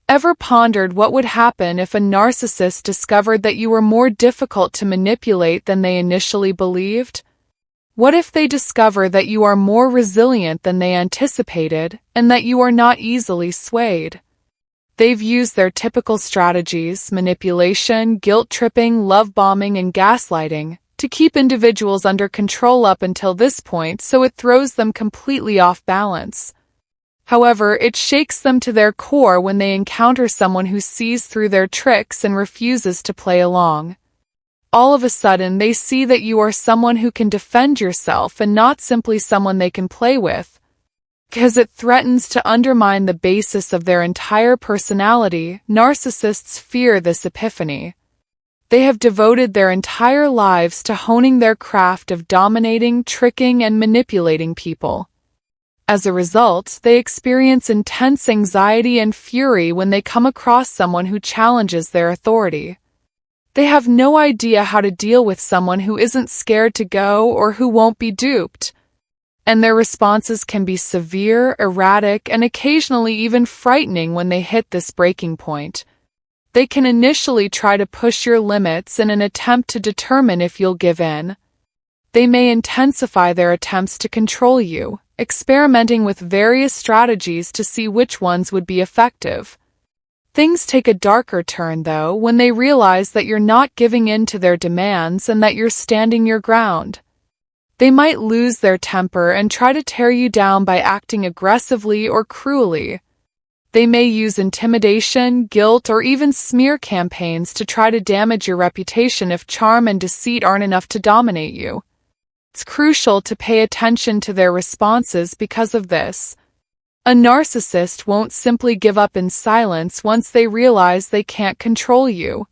Ever pondered what would happen if a narcissist discovered that you were more difficult to manipulate than they initially believed? What if they discover that you are more resilient than they anticipated, and that you are not easily swayed? They've used their typical strategies, manipulation, guilt-tripping, love-bombing, and gaslighting, to keep individuals under control up until this point, so it throws them completely off balance. However, it shakes them to their core when they encounter someone who sees through their tricks and refuses to play along. All of a sudden, they see that you are someone who can defend yourself and not simply someone they can play with, because it threatens to undermine the basis of their entire personality. Narcissists fear this epiphany. They have devoted their entire lives to honing their craft of dominating, tricking, and manipulating people. As a result, they experience intense anxiety and fury when they come across someone who challenges their authority. They have no idea how to deal with someone who isn't scared to go or who won't be duped, and their responses can be severe, erratic, and occasionally even frightening when they hit this breaking point. They can initially try to push your limits in an attempt to determine if you'll give in. They may intensify their attempts to control you, experimenting with various strategies to see which ones would be effective. Things take a darker turn, though, when they realize that you're not giving in to their demands and that you're standing your ground. They might lose their temper and try to tear you down by acting aggressively or cruelly. They may use intimidation, guilt, or even smear campaigns to try to damage your reputation if charm and deceit aren't enough to dominate you. It's crucial to pay attention to their responses because of this. A narcissist won't simply give up in silence once they realize they can't control you.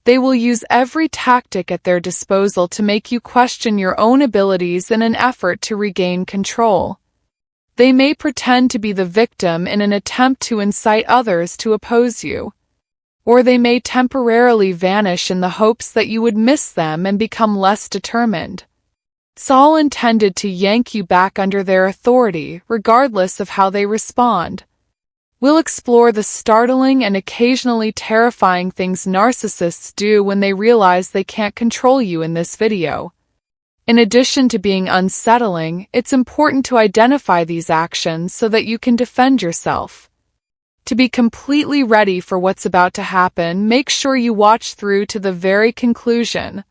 They will use every tactic at their disposal to make you question your own abilities in an effort to regain control. They may pretend to be the victim in an attempt to incite others to oppose you. Or they may temporarily vanish in the hopes that you would miss them and become less determined. It's all intended to yank you back under their authority, regardless of how they respond. We'll explore the startling and occasionally terrifying things narcissists do when they realize they can't control you in this video. In addition to being unsettling, it's important to identify these actions so that you can defend yourself. To be completely ready for what's about to happen, make sure you watch through to the very conclusion.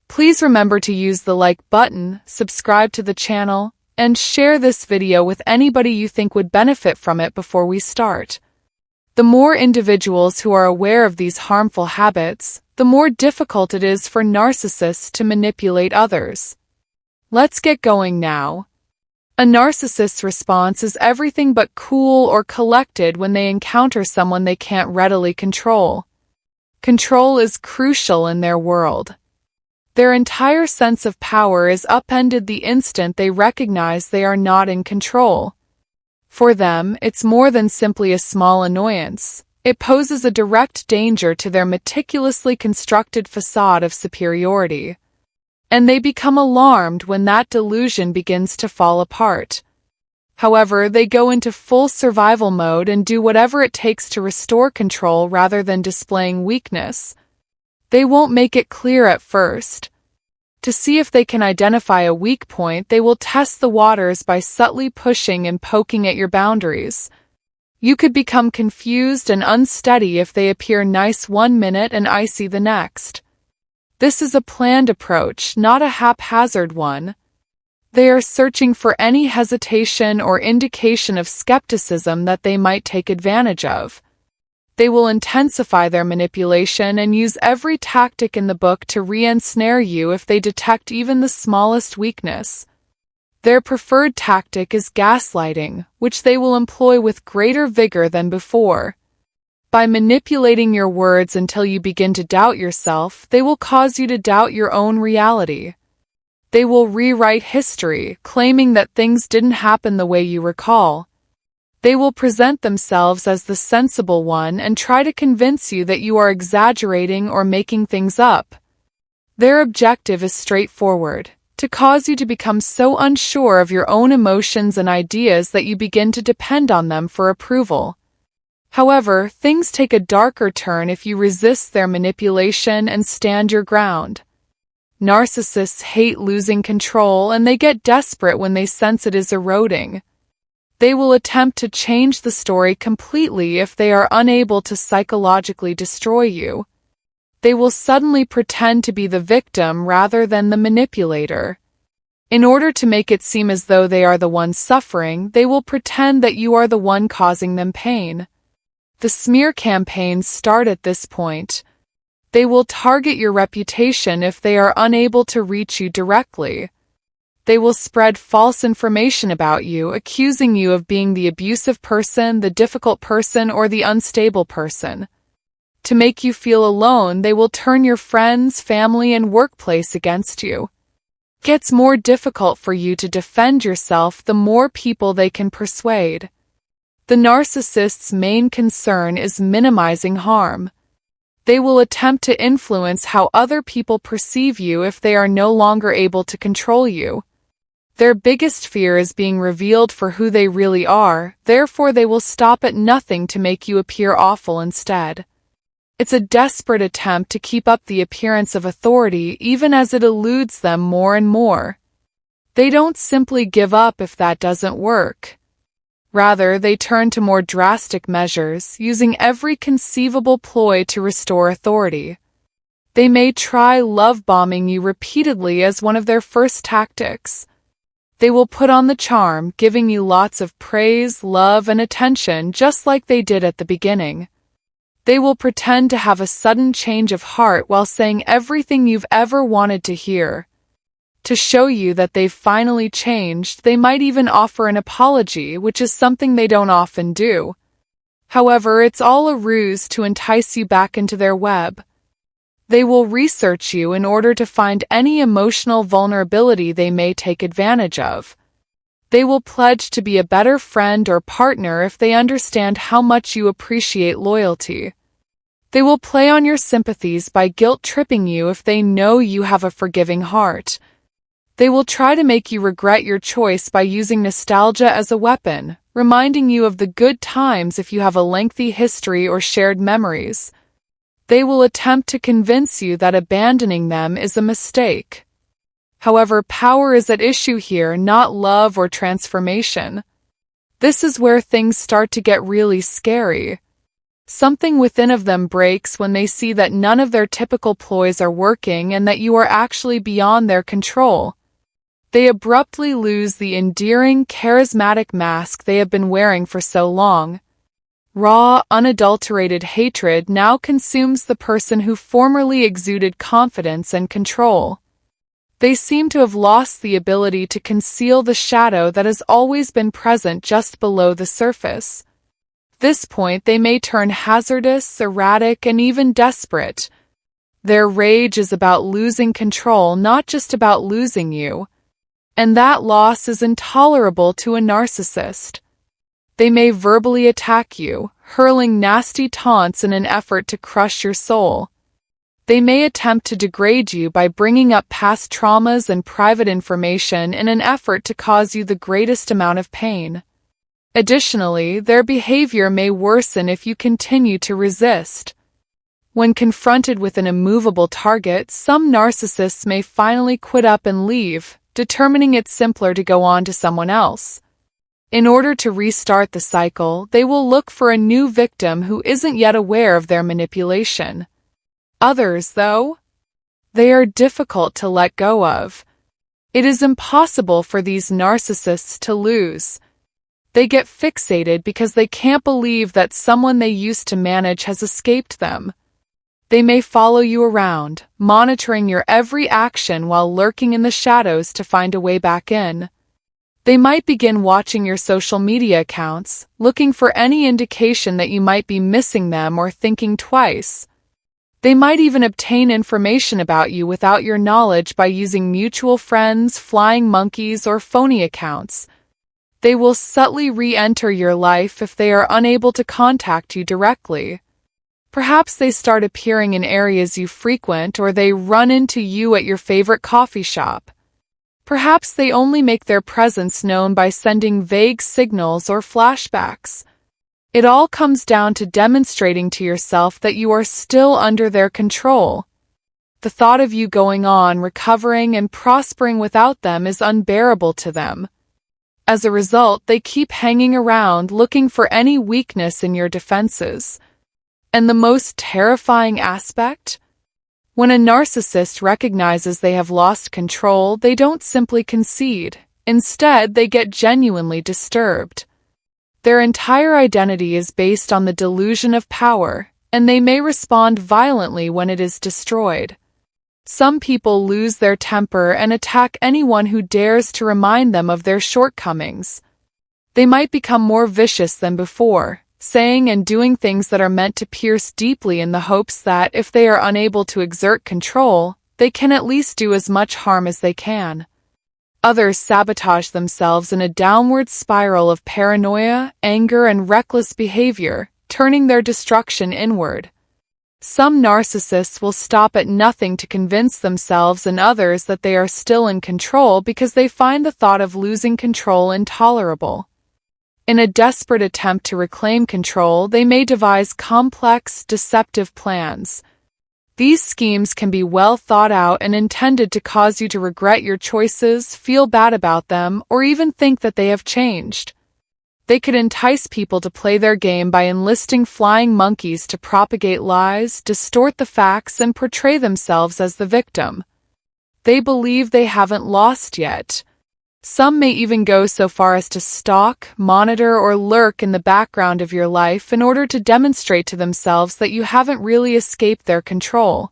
Please remember to use the like button, subscribe to the channel, and share this video with anybody you think would benefit from it before we start. The more individuals who are aware of these harmful habits, the more difficult it is for narcissists to manipulate others. Let's get going now. A narcissist's response is everything but cool or collected when they encounter someone they can't readily control. Control is crucial in their world. Their entire sense of power is upended the instant they recognize they are not in control. For them, it's more than simply a small annoyance. It poses a direct danger to their meticulously constructed facade of superiority. And they become alarmed when that delusion begins to fall apart. However, they go into full survival mode and do whatever it takes to restore control rather than displaying weakness. They won't make it clear at first. To see if they can identify a weak point, they will test the waters by subtly pushing and poking at your boundaries. You could become confused and unsteady if they appear nice one minute and icy the next. This is a planned approach, not a haphazard one. They are searching for any hesitation or indication of skepticism that they might take advantage of. They will intensify their manipulation and use every tactic in the book to re-ensnare you if they detect even the smallest weakness. Their preferred tactic is gaslighting, which they will employ with greater vigor than before. By manipulating your words until you begin to doubt yourself, they will cause you to doubt your own reality. They will rewrite history, claiming that things didn't happen the way you recall. They will present themselves as the sensible one and try to convince you that you are exaggerating or making things up. Their objective is straightforward: to cause you to become so unsure of your own emotions and ideas that you begin to depend on them for approval. However, things take a darker turn if you resist their manipulation and stand your ground. Narcissists hate losing control, and they get desperate when they sense it is eroding. They will attempt to change the story completely if they are unable to psychologically destroy you. They will suddenly pretend to be the victim rather than the manipulator. In order to make it seem as though they are the one suffering, they will pretend that you are the one causing them pain. The smear campaigns start at this point. They will target your reputation if they are unable to reach you directly. They will spread false information about you, accusing you of being the abusive person, the difficult person, or the unstable person. To make you feel alone, they will turn your friends, family, and workplace against you. It gets more difficult for you to defend yourself the more people they can persuade. The narcissist's main concern is minimizing harm. They will attempt to influence how other people perceive you if they are no longer able to control you. Their biggest fear is being revealed for who they really are, therefore they will stop at nothing to make you appear awful instead. It's a desperate attempt to keep up the appearance of authority even as it eludes them more and more. They don't simply give up if that doesn't work. Rather, they turn to more drastic measures, using every conceivable ploy to restore authority. They may try love-bombing you repeatedly as one of their first tactics. They will put on the charm, giving you lots of praise, love, and attention just like they did at the beginning. They will pretend to have a sudden change of heart while saying everything you've ever wanted to hear. To show you that they've finally changed, they might even offer an apology, which is something they don't often do. However, it's all a ruse to entice you back into their web. They will research you in order to find any emotional vulnerability they may take advantage of. They will pledge to be a better friend or partner if they understand how much you appreciate loyalty. They will play on your sympathies by guilt-tripping you if they know you have a forgiving heart. They will try to make you regret your choice by using nostalgia as a weapon, reminding you of the good times if you have a lengthy history or shared memories. They will attempt to convince you that abandoning them is a mistake. However, power is at issue here, not love or transformation. This is where things start to get really scary. Something within of them breaks when they see that none of their typical ploys are working and that you are actually beyond their control. They abruptly lose the endearing, charismatic mask they have been wearing for so long. Raw, unadulterated hatred now consumes the person who formerly exuded confidence and control. They seem to have lost the ability to conceal the shadow that has always been present just below the surface. At this point, they may turn hazardous, erratic, and even desperate. Their rage is about losing control, not just about losing you. And that loss is intolerable to a narcissist. They may verbally attack you, hurling nasty taunts in an effort to crush your soul. They may attempt to degrade you by bringing up past traumas and private information in an effort to cause you the greatest amount of pain. Additionally, their behavior may worsen if you continue to resist. When confronted with an immovable target, some narcissists may finally quit up and leave, determining it simpler to go on to someone else. In order to restart the cycle, they will look for a new victim who isn't yet aware of their manipulation. Others, though, they are difficult to let go of. It is impossible for these narcissists to lose. They get fixated because they can't believe that someone they used to manage has escaped them. They may follow you around, monitoring your every action while lurking in the shadows to find a way back in. They might begin watching your social media accounts, looking for any indication that you might be missing them or thinking twice. They might even obtain information about you without your knowledge by using mutual friends, flying monkeys, or phony accounts. They will subtly re-enter your life if they are unable to contact you directly. Perhaps they start appearing in areas you frequent, or they run into you at your favorite coffee shop. Perhaps they only make their presence known by sending vague signals or flashbacks. It all comes down to demonstrating to yourself that you are still under their control. The thought of you going on, recovering, and prospering without them is unbearable to them. As a result, they keep hanging around looking for any weakness in your defenses. And the most terrifying aspect? When a narcissist recognizes they have lost control, they don't simply concede. Instead, they get genuinely disturbed. Their entire identity is based on the delusion of power, and they may respond violently when it is destroyed. Some people lose their temper and attack anyone who dares to remind them of their shortcomings. They might become more vicious than before, saying and doing things that are meant to pierce deeply in the hopes that, if they are unable to exert control, they can at least do as much harm as they can. Others sabotage themselves in a downward spiral of paranoia, anger, and reckless behavior, turning their destruction inward. Some narcissists will stop at nothing to convince themselves and others that they are still in control because they find the thought of losing control intolerable. In a desperate attempt to reclaim control, they may devise complex, deceptive plans. These schemes can be well thought out and intended to cause you to regret your choices, feel bad about them, or even think that they have changed. They could entice people to play their game by enlisting flying monkeys to propagate lies, distort the facts, and portray themselves as the victim. They believe they haven't lost yet. Some may even go so far as to stalk, monitor, or lurk in the background of your life in order to demonstrate to themselves that you haven't really escaped their control.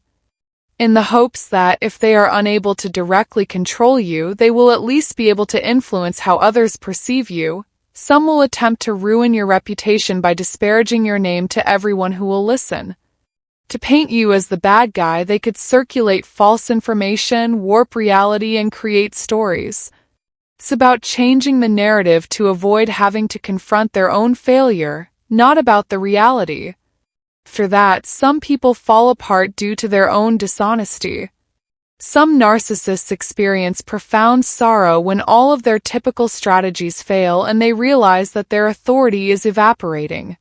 In the hopes that, if they are unable to directly control you, they will at least be able to influence how others perceive you. Some will attempt to ruin your reputation by disparaging your name to everyone who will listen. To paint you as the bad guy, they could circulate false information, warp reality, and create stories. It's about changing the narrative to avoid having to confront their own failure, not about the reality. For that, some people fall apart due to their own dishonesty. Some narcissists experience profound sorrow when all of their typical strategies fail and they realize that their authority is evaporating.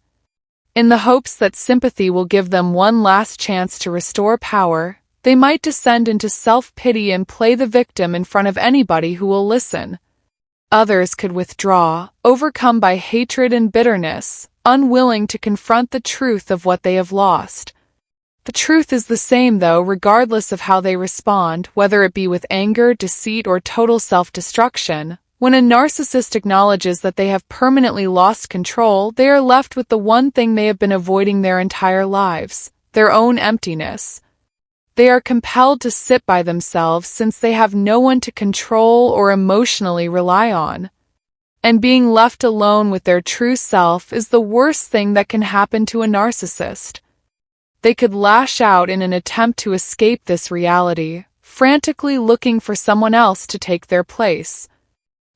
In the hopes that sympathy will give them one last chance to restore power, they might descend into self-pity and play the victim in front of anybody who will listen. Others could withdraw, overcome by hatred and bitterness, unwilling to confront the truth of what they have lost. The truth is the same though, regardless of how they respond, whether it be with anger, deceit, or total self-destruction. When a narcissist acknowledges that they have permanently lost control, they are left with the one thing they have been avoiding their entire lives: their own emptiness. They are compelled to sit by themselves since they have no one to control or emotionally rely on. And being left alone with their true self is the worst thing that can happen to a narcissist. They could lash out in an attempt to escape this reality, frantically looking for someone else to take their place.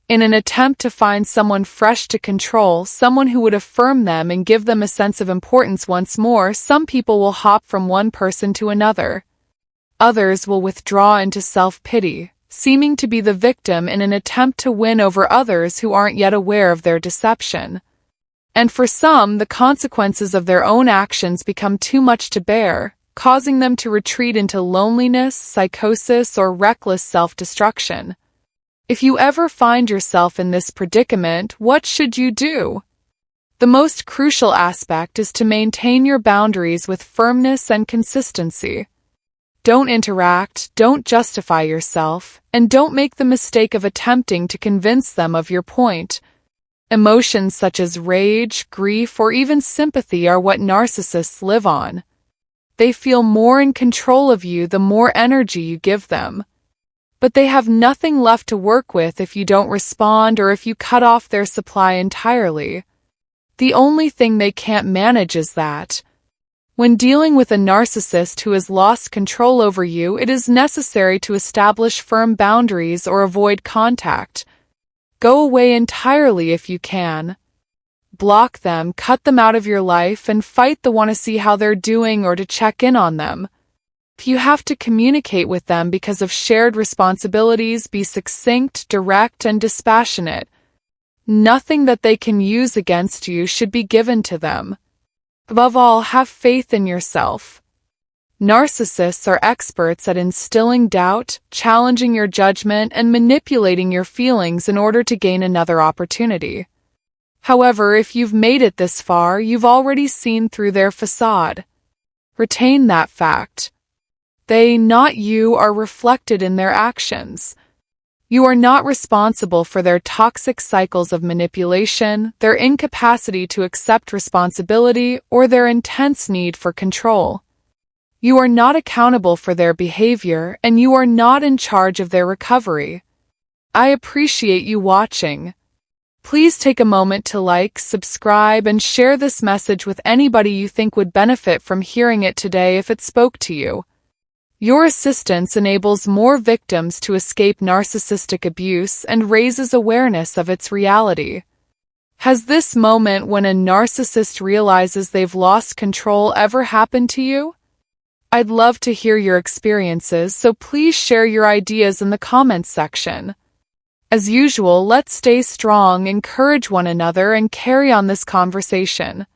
In an attempt to find someone fresh to control, someone who would affirm them and give them a sense of importance once more, some people will hop from one person to another. Others will withdraw into self-pity, seeming to be the victim in an attempt to win over others who aren't yet aware of their deception. And for some, the consequences of their own actions become too much to bear, causing them to retreat into loneliness, psychosis, or reckless self-destruction. If you ever find yourself in this predicament, what should you do? The most crucial aspect is to maintain your boundaries with firmness and consistency. Don't interact, don't justify yourself, and don't make the mistake of attempting to convince them of your point. Emotions such as rage, grief, or even sympathy are what narcissists live on. They feel more in control of you the more energy you give them. But they have nothing left to work with if you don't respond or if you cut off their supply entirely. The only thing they can't manage is that. When dealing with a narcissist who has lost control over you, it is necessary to establish firm boundaries or avoid contact. Go away entirely if you can. Block them, cut them out of your life, and fight the want to see how they're doing or to check in on them. If you have to communicate with them because of shared responsibilities, be succinct, direct, and dispassionate. Nothing that they can use against you should be given to them. Above all, have faith in yourself. Narcissists are experts at instilling doubt, challenging your judgment, and manipulating your feelings in order to gain another opportunity. However, if you've made it this far, you've already seen through their facade. Retain that fact. They, not you, are reflected in their actions. You are not responsible for their toxic cycles of manipulation, their incapacity to accept responsibility, or their intense need for control. You are not accountable for their behavior, and you are not in charge of their recovery. I appreciate you watching. Please take a moment to like, subscribe, and share this message with anybody you think would benefit from hearing it today if it spoke to you. Your assistance enables more victims to escape narcissistic abuse and raises awareness of its reality. Has this moment when a narcissist realizes they've lost control ever happened to you? I'd love to hear your experiences, so please share your ideas in the comments section. As usual, let's stay strong, encourage one another, and carry on this conversation.